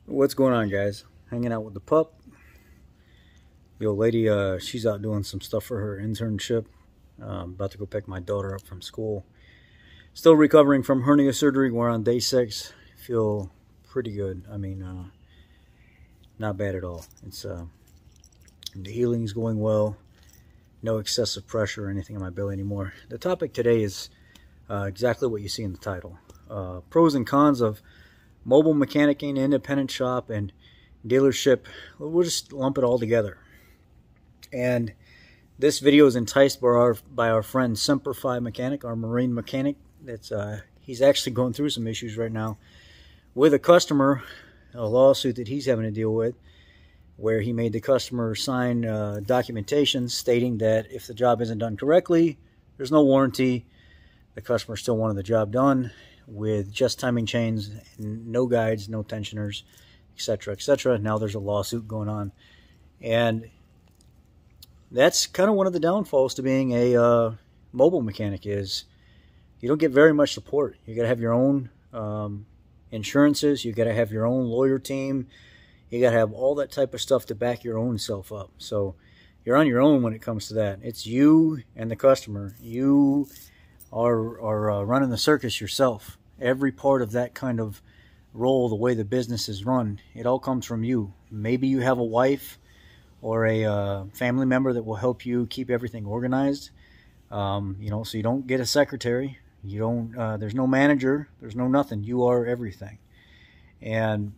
What's going on, guys? Hanging out with the pup. The old lady, she's out doing some stuff for her internship. About to go pick my daughter up from school. Still recovering from hernia surgery. We're on day 6. Feel pretty good. I mean, not bad at all. It's the healing's going well. No excessive pressure or anything in my belly anymore. The topic today is exactly what you see in the title. Pros and cons of mobile mechanicing, independent shop, and dealership. We'll just lump it all together. And this video is enticed by our friend Semperfi Mechanic, our marine mechanic. That's he's actually going through some issues right now with a customer, a lawsuit that he's having to deal with, where he made the customer sign documentation stating that if the job isn't done correctly, there's no warranty. The customer still wanted the job done with just timing chains, no guides, no tensioners, etc., etc. Now there's a lawsuit going on, and that's kind of one of the downfalls to being a mobile mechanic is you don't get very much support. You got to have your own insurances. You got to have your own lawyer team. You got to have all that type of stuff to back your own self up. So you're on your own when it comes to that. It's you and the customer. You are running the circus yourself. Every part of that kind of role, the way the business is run, it all comes from you. Maybe you have a wife or a family member that will help you keep everything organized. So you don't get a secretary. You don't. There's no manager. There's no nothing. You are everything, and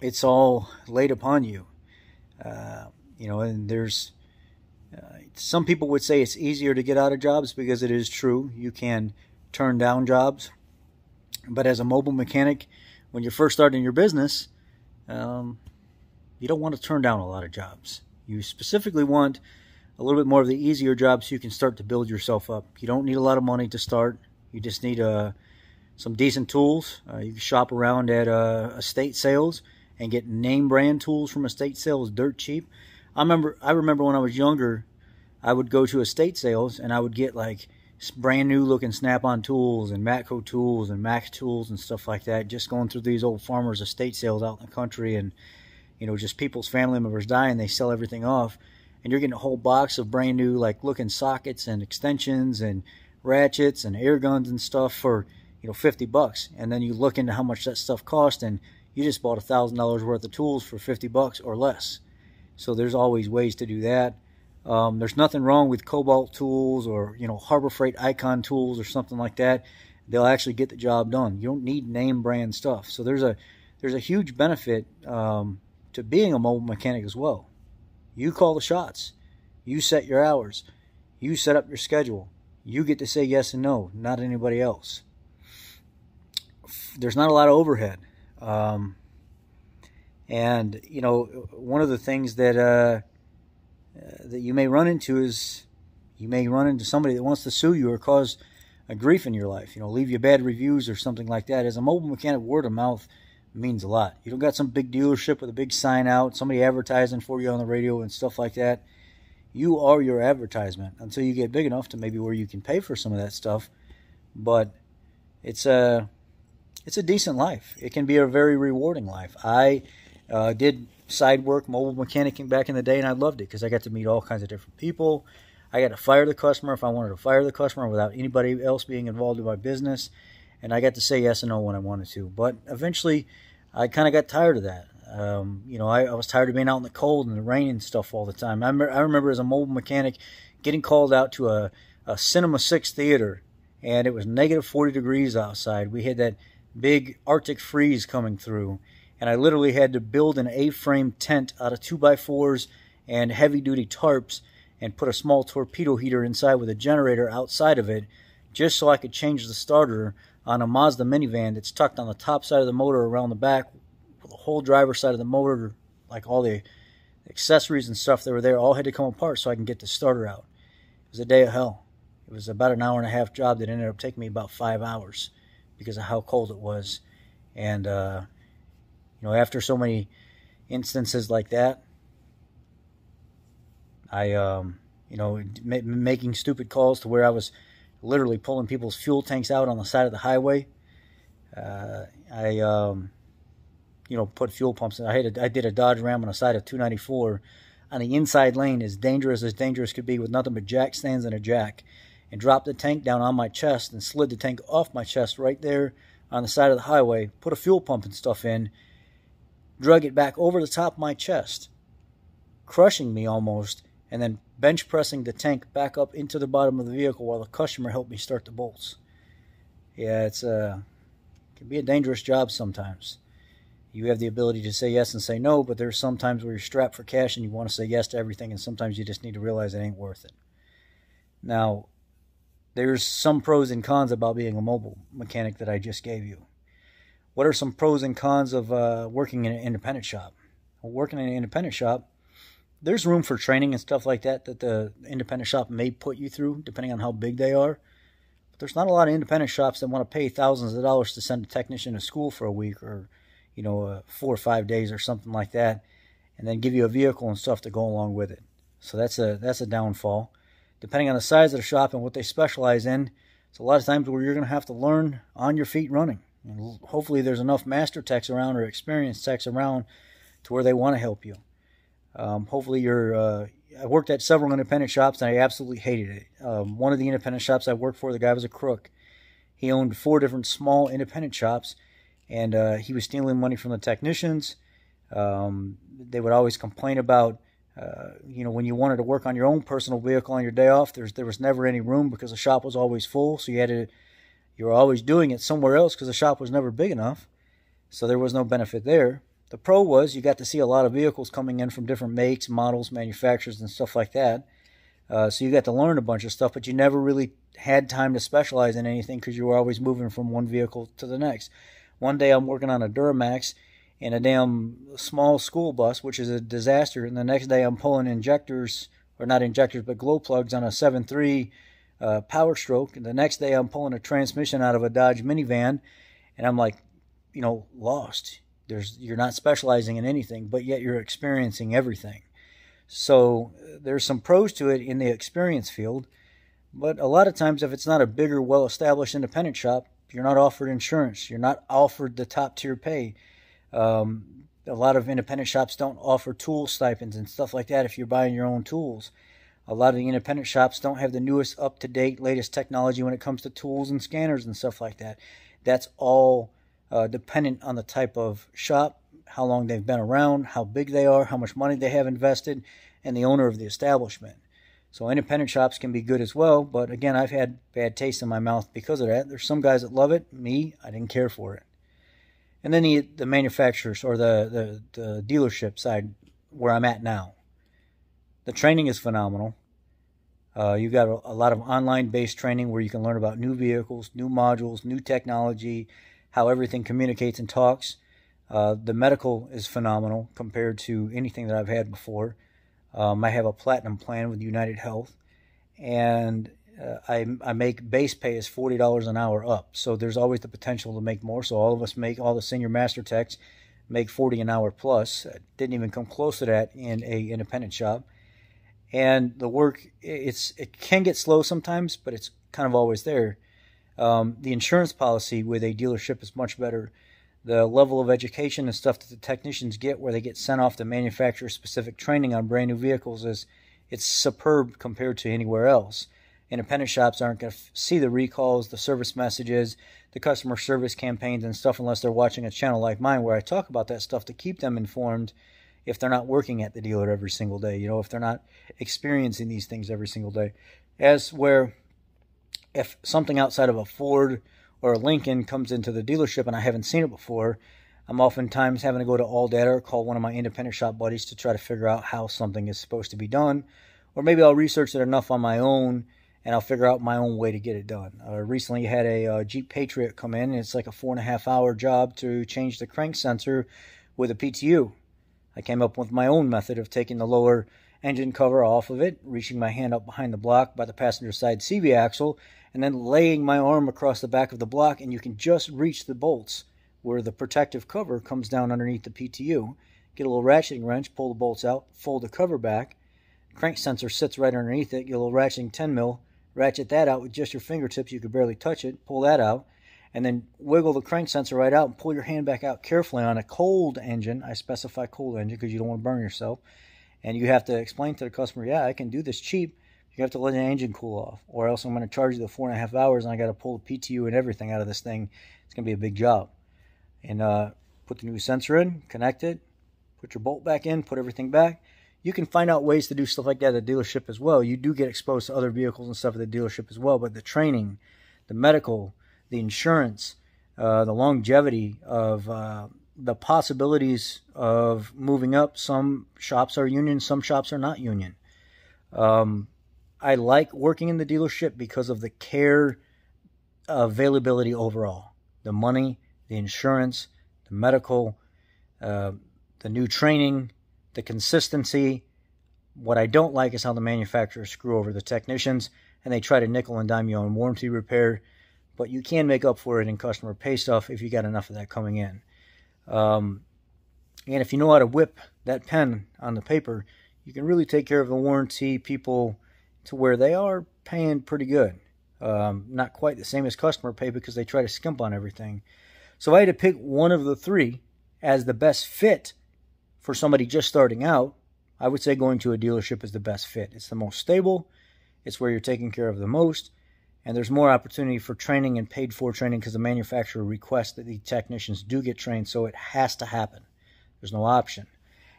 it's all laid upon you. And there's some people would say it's easier to get out of jobs because it is true. You can turn down jobs. But as a mobile mechanic, when you're first starting your business, you don't want to turn down a lot of jobs. You specifically want a little bit more of the easier jobs so you can start to build yourself up. You don't need a lot of money to start. You just need some decent tools. You can shop around at estate sales and get name brand tools from estate sales dirt cheap. I remember when I was younger, I would go to estate sales and I would get like brand new looking Snap-on tools and Matco tools and Mac tools and stuff like that, just going through these old farmers estate sales out in the country, and just people's family members die and they sell everything off, and you're getting a whole box of brand new like looking sockets and extensions and ratchets and air guns and stuff for $50, and then you look into how much that stuff cost and you just bought $1,000 worth of tools for $50 or less. So there's always ways to do that. There's nothing wrong with Cobalt tools or Harbor Freight Icon tools or something like that. They'll actually get the job done. You don't need name brand stuff. So there's a huge benefit to being a mobile mechanic as well. You call the shots. You set your hours. You set up your schedule. You get to say yes and no, not anybody else. There's not a lot of overhead. And one of the things that you may run into is you may run into somebody that wants to sue you or cause a grief in your life, leave you bad reviews or something like that. As a mobile mechanic, word of mouth means a lot. You don't got some big dealership with a big sign out, somebody advertising for you on the radio and stuff like that. You are your advertisement until you get big enough to maybe where you can pay for some of that stuff. But it's a decent life. It can be a very rewarding life. I did side work, mobile mechanicing back in the day, and I loved it because I got to meet all kinds of different people. I got to fire the customer if I wanted to fire the customer without anybody else being involved in my business, and I got to say yes and no when I wanted to. But eventually, I kind of got tired of that. I was tired of being out in the cold and the rain and stuff all the time. I remember as a mobile mechanic getting called out to a Cinema 6 theater, and it was negative 40 degrees outside. We had that big Arctic freeze coming through, and I literally had to build an A-frame tent out of 2x4s and heavy-duty tarps and put a small torpedo heater inside with a generator outside of it just so I could change the starter on a Mazda minivan that's tucked on the top side of the motor around the back with the whole driver's side of the motor, like all the accessories and stuff that were there, all had to come apart so I can get the starter out. It was a day of hell. It was about an hour and a half job that ended up taking me about 5 hours because of how cold it was. And after so many instances like that, I making stupid calls to where I was literally pulling people's fuel tanks out on the side of the highway. I put fuel pumps in. I did a Dodge Ram on the side of 294 on the inside lane, as dangerous could be, with nothing but jack stands and a jack, and dropped the tank down on my chest and slid the tank off my chest right there on the side of the highway, put a fuel pump and stuff in, drug it back over the top of my chest, crushing me almost, and then bench pressing the tank back up into the bottom of the vehicle while the customer helped me start the bolts. Yeah, it can be a dangerous job sometimes. You have the ability to say yes and say no, but there's sometimes where you're strapped for cash and you want to say yes to everything, and sometimes you just need to realize it ain't worth it. Now, there's some pros and cons about being a mobile mechanic that I just gave you. What are some pros and cons of working in an independent shop? Well, working in an independent shop, there's room for training and stuff like that the independent shop may put you through, depending on how big they are. But there's not a lot of independent shops that want to pay thousands of dollars to send a technician to school for a week, or 4 or 5 days or something like that, and then give you a vehicle and stuff to go along with it. So that's a downfall. Depending on the size of the shop and what they specialize in, it's a lot of times where you're going to have to learn on your feet running. And hopefully there's enough master techs around or experienced techs around to where they want to help you. Hopefully I worked at several independent shops and I absolutely hated it. One of the independent shops I worked for, the guy was a crook. He owned 4 different small independent shops, and he was stealing money from the technicians. They would always complain about, when you wanted to work on your own personal vehicle on your day off, there was never any room because the shop was always full. So you were always doing it somewhere else because the shop was never big enough. So there was no benefit there. The pro was you got to see a lot of vehicles coming in from different makes, models, manufacturers, and stuff like that. So you got to learn a bunch of stuff, but you never really had time to specialize in anything because you were always moving from one vehicle to the next. One day I'm working on a Duramax in a damn small school bus, which is a disaster, and the next day I'm pulling injectors, or not injectors, but glow plugs on a 7.3 Power Stroke, and the next day I'm pulling a transmission out of a Dodge minivan, and I'm like, lost. You're not specializing in anything, but yet you're experiencing everything. So there's some pros to it in the experience field, but a lot of times if it's not a bigger, well-established independent shop, you're not offered insurance. You're not offered the top-tier pay. A lot of independent shops don't offer tool stipends and stuff like that if you're buying your own tools. A lot of the independent shops don't have the newest, up-to-date, latest technology when it comes to tools and scanners and stuff like that. That's all dependent on the type of shop, how long they've been around, how big they are, how much money they have invested, and the owner of the establishment. So independent shops can be good as well, but again, I've had bad taste in my mouth because of that. There's some guys that love it. Me, I didn't care for it. And then the manufacturers or the dealership side where I'm at now. The training is phenomenal. You've got a lot of online-based training where you can learn about new vehicles, new modules, new technology, how everything communicates and talks. The medical is phenomenal compared to anything that I've had before. I have a platinum plan with United Health, and I make base pay is $40 an hour up. So there's always the potential to make more. So all the senior master techs make $40 an hour plus. Didn't even come close to that in a independent shop. And the work, it can get slow sometimes, but it's kind of always there. The insurance policy with a dealership is much better. The level of education and stuff that the technicians get where they get sent off to manufacturer-specific training on brand new vehicles it's superb compared to anywhere else. Independent shops aren't going to see the recalls, the service messages, the customer service campaigns and stuff unless they're watching a channel like mine where I talk about that stuff to keep them informed if they're not working at the dealer every single day, if they're not experiencing these things every single day. As where if something outside of a Ford or a Lincoln comes into the dealership and I haven't seen it before, I'm oftentimes having to go to AllData or call one of my independent shop buddies to try to figure out how something is supposed to be done. Or maybe I'll research it enough on my own and I'll figure out my own way to get it done. Recently had a Jeep Patriot come in, and it's like a 4.5-hour job to change the crank sensor with a PTU. I came up with my own method of taking the lower engine cover off of it, reaching my hand up behind the block by the passenger side CV axle, and then laying my arm across the back of the block, and you can just reach the bolts where the protective cover comes down underneath the PTU. Get a little ratcheting wrench, pull the bolts out, fold the cover back. Crank sensor sits right underneath it. Get a little ratcheting 10 mil, ratchet that out with just your fingertips. You could barely touch it. Pull that out. and then wiggle the crank sensor right out and pull your hand back out carefully on a cold engine. I specify cold engine because you don't want to burn yourself. And you have to explain to the customer, yeah, I can do this cheap. You have to let the engine cool off, or else I'm going to charge you the 4.5 hours and I got to pull the PTU and everything out of this thing. It's going to be a big job. And put the new sensor in, connect it, put your bolt back in, put everything back. You can find out ways to do stuff like that at the dealership as well. You do get exposed to other vehicles and stuff at the dealership as well, but the training, the medical, the insurance, the longevity of the possibilities of moving up. Some shops are union, some shops are not union. I like working in the dealership because of the care availability overall. The money, the insurance, the medical, the new training, the consistency. What I don't like is how the manufacturers screw over the technicians and they try to nickel and dime you on warranty repair. But you can make up for it in customer pay stuff if you got enough of that coming in. And if you know how to whip that pen on the paper, you can really take care of the warranty people to where they are paying pretty good. Not quite the same as customer pay because they try to skimp on everything. So I had to pick one of the three as the best fit for somebody just starting out. I would say going to a dealership is the best fit. It's the most stable. It's where you're taken care of the most. And there's more opportunity for training and paid for training because the manufacturer requests that the technicians do get trained, so it has to happen. There's no option.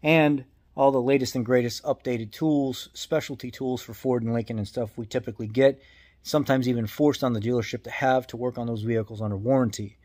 And all the latest and greatest updated tools, specialty tools for Ford and Lincoln and stuff we typically get, sometimes even forced on the dealership to have to work on those vehicles under warranty.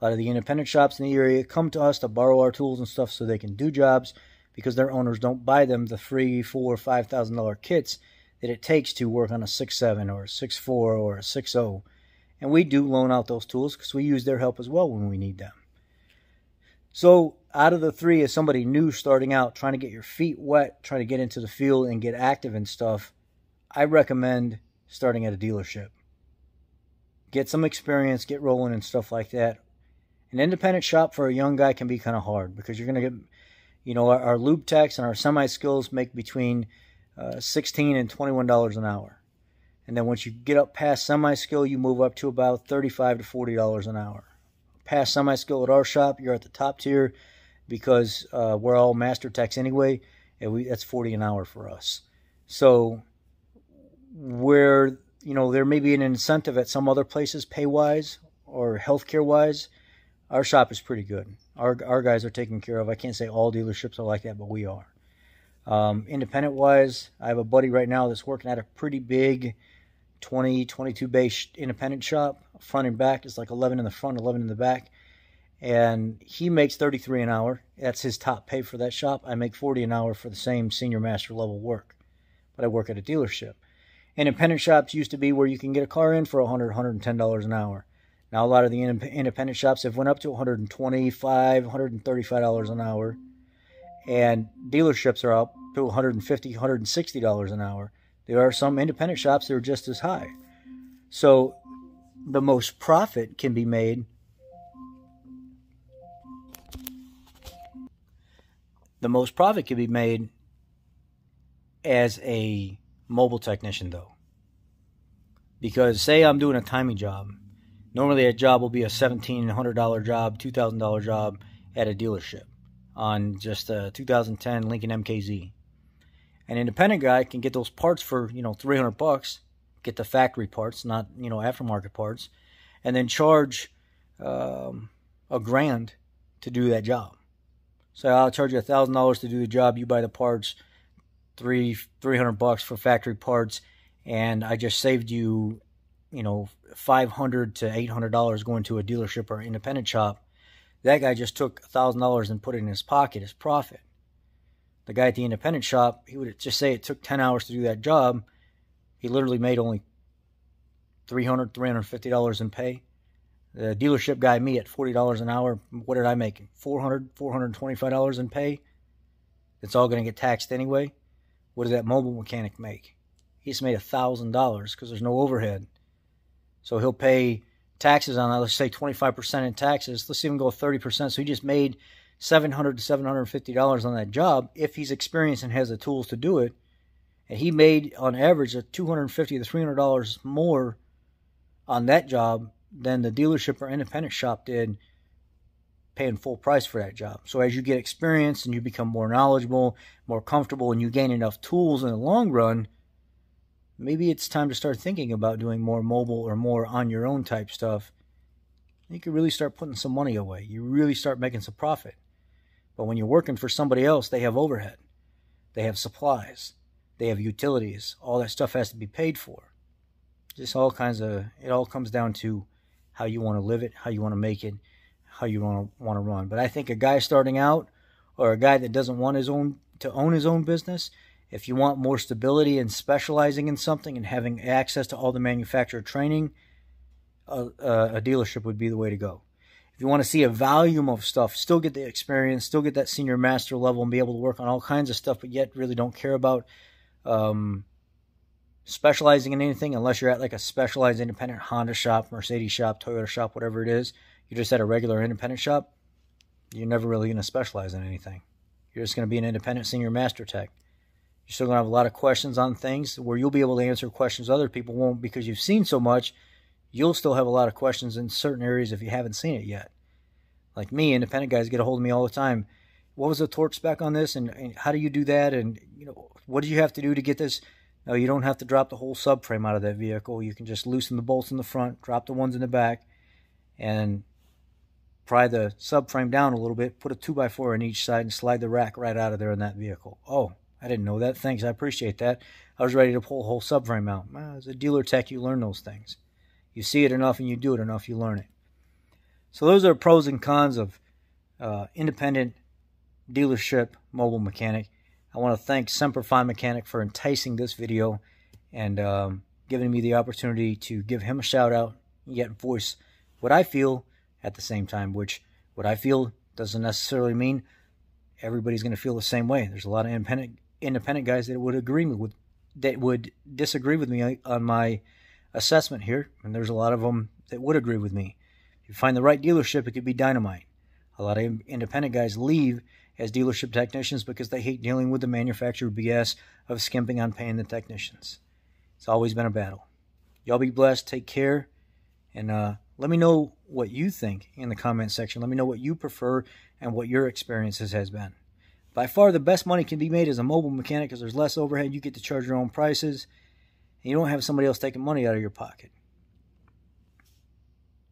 A lot of the independent shops in the area come to us to borrow our tools and stuff so they can do jobs because their owners don't buy them the $3,000, $4,000, $5,000 kits that it takes to work on a 6.7 or a 6.4 or a 6.0. And we do loan out those tools because we use their help as well when we need them. So out of the three, as somebody new starting out, trying to get your feet wet, trying to get into the field and get active and stuff, I recommend starting at a dealership. Get some experience, get rolling and stuff like that. An independent shop for a young guy can be kind of hard because you're going to get, you know, our lube techs and our semi-skills make between $16 and $21 an hour. And then once you get up past semi-skill, you move up to about $35 to $40 an hour. Past semi-skill at our shop, you're at the top tier because we're all master techs anyway, and that's $40 an hour for us. So where, you know, there may be an incentive at some other places pay-wise or healthcare-wise, our shop is pretty good. Our guys are taken care of. I can't say all dealerships are like that, but we are. Independent-wise, I have a buddy right now that's working at a pretty big 22 bay independent shop. Front and back is like 11 in the front, 11 in the back. And he makes $33 an hour. That's his top pay for that shop. I make $40 an hour for the same senior master level work. But I work at a dealership. Independent shops used to be where you can get a car in for $100, $110 an hour. Now a lot of the independent shops have went up to $125, $135 an hour. And dealerships are up to $150, $160 an hour. There are some independent shops that are just as high. So the most profit can be made. The most profit can be made as a mobile technician, though. Because say I'm doing a timing job. Normally a job will be a $1,700 job, $2,000 job at a dealership on just a 2010 Lincoln MKZ. An independent guy can get those parts for, you know, $300, get the factory parts, not, you know, aftermarket parts, and then charge $1,000 to do that job. So I'll charge you $1,000 to do the job. You buy the parts, $300 for factory parts, and I just saved you, you know, $500 to $800 going to a dealership or independent shop. That guy just took $1,000 and put it in his pocket as profit. The guy at the independent shop, he would just say it took 10 hours to do that job. He literally made only $300, $350 in pay. The dealership guy, me, at $40 an hour, what did I make? $400, $425 in pay? It's all going to get taxed anyway. What does that mobile mechanic make? He just made $1,000 because there's no overhead. So he'll pay taxes on that, let's say 25% in taxes. Let's even go 30%. So he just made $700 to $750 on that job if he's experienced and has the tools to do it. And he made, on average, $250 to $300 more on that job than the dealership or independent shop did paying full price for that job. So as you get experience and you become more knowledgeable, more comfortable, and you gain enough tools in the long run, maybe it's time to start thinking about doing more mobile or more on your own type stuff. You can really start putting some money away. You really start making some profit. But when you're working for somebody else, they have overhead. They have supplies. They have utilities. All that stuff has to be paid for. Just all kinds of, it all comes down to how you want to live it, how you want to make it, how you want to run. But I think a guy starting out, or a guy that doesn't want to own his own business, if you want more stability and specializing in something and having access to all the manufacturer training, a dealership would be the way to go. If you want to see a volume of stuff, still get the experience, still get that senior master level and be able to work on all kinds of stuff, but yet really don't care about specializing in anything unless you're at like a specialized independent Honda shop, Mercedes shop, Toyota shop, whatever it is. You're just at a regular independent shop, you're never really going to specialize in anything. You're just going to be an independent senior master tech. You're still going to have a lot of questions on things where you'll be able to answer questions other people won't, because you've seen so much. You'll still have a lot of questions in certain areas if you haven't seen it yet. Like me, independent guys get a hold of me all the time. What was the torque spec on this, and how do you do that, and what do you have to do to get this? No, you don't have to drop the whole subframe out of that vehicle. You can just loosen the bolts in the front, drop the ones in the back, and pry the subframe down a little bit, put a 2x4 on each side, and slide the rack right out of there in that vehicle. Oh, I didn't know that. Thanks, I appreciate that. I was ready to pull the whole subframe out. Well, as a dealer tech, you learn those things. You see it enough and you do it enough, you learn it. So those are pros and cons of independent dealership mobile mechanic. I want to thank Semper Fi Mechanic for enticing this video and giving me the opportunity to give him a shout out, yet voice what I feel at the same time, which what I feel doesn't necessarily mean everybody's going to feel the same way. There's a lot of independent guys that would disagree with me on my assessment here, and there's a lot of them that would agree with me. If you find the right dealership, it could be dynamite. A lot of independent guys leave as dealership technicians because they hate dealing with the manufacturer BS of skimping on paying the technicians. It's always been a battle. Y'all be blessed. Take care. And let me know what you think in the comment section. Let me know what you prefer and what your experiences has been. By far, the best money can be made as a mobile mechanic because there's less overhead. You get to charge your own prices. And you don't have somebody else taking money out of your pocket.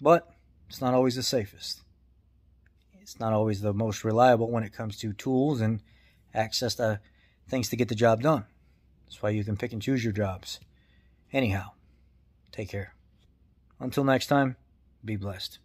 But it's not always the safest. It's not always the most reliable when it comes to tools and access to things to get the job done. That's why you can pick and choose your jobs. Anyhow, take care. Until next time, be blessed.